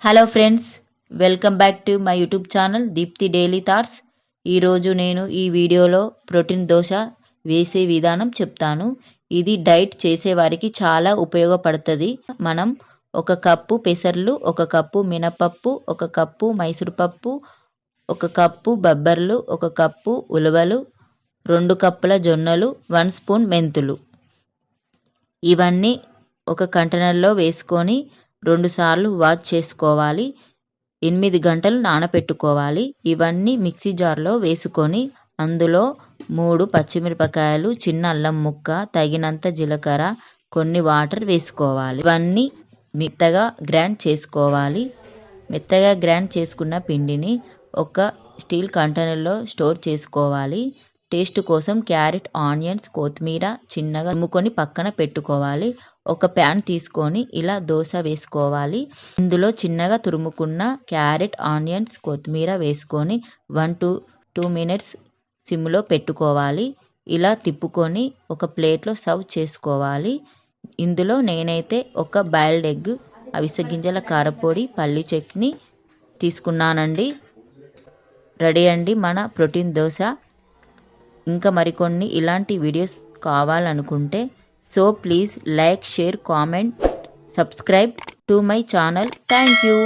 Hello friends, welcome back to my YouTube channel Deepthi daily thoughts. ఈరోజు నేను ఈ వీడియోలో ప్రోటీన్ దోశ వేసే విధానం చెప్తాను. ఇది డైట్ చేసేవారికి చాలా ఉపయోగపడుతుంది. మనం 1 కప్పు పెసర్లు, 1 కప్పు మినపప్పు, 1 కప్పు మైసూరుపప్పు, 1 కప్పు బొబ్బర్లు, 1 కప్పు ఉలవలు, 2 కప్పుల జొన్నలు, 1 స్పూన్ మెంతులు, ఇవన్నీ ఒక కంటైనర్లో వేసుకొని 2 సార్లు వాష్ చేసుకోవాలి. 8 గంటలు నానపెట్టుకోవాలి. ఇవన్నీ మిక్సీ జార్లో వేసుకొని అందులో 3 పచ్చిమిరపకాయలు, చిన్న అల్లం ముక్క, తగినంత జీలకర్ర, కొన్ని వాటర్ వేసుకోవాలి. ఇవన్నీ మెత్తగా గ్రైండ్ చేసుకోవాలి. మెత్తగా గ్రైండ్ చేసుకున్న పిండిని ఒక స్టీల్ కంటైనర్లో స్టోర్ చేసుకోవాలి. టేస్ట్ కోసం క్యారెట్, ఆనియన్స్, కొత్తిమీర చిన్నగా తురుముకొని పక్కన పెట్టుకోవాలి. ఒక ప్యాన్ తీసుకొని ఇలా దోశ వేసుకోవాలి. ఇందులో చిన్నగా తురుముకున్న క్యారెట్, ఆనియన్స్, కొత్తిమీర వేసుకొని 1 to 2 minutes సిమ్లో పెట్టుకోవాలి. ఇలా తిప్పుకొని ఒక ప్లేట్లో సర్వ్ చేసుకోవాలి. ఇందులో నేనైతే 1 బాయిల్డ్ ఎగ్, అవిసె గింజల కారపొడి, పల్లి చట్నీ తీసుకున్నానండి. రెడీ అండి మన ప్రోటీన్ దోశ. ఇంకా మరికొన్ని ఇలాంటి వీడియోస్ కావాలనుకుంటే so please like, share, comment, subscribe to my channel. Thank you.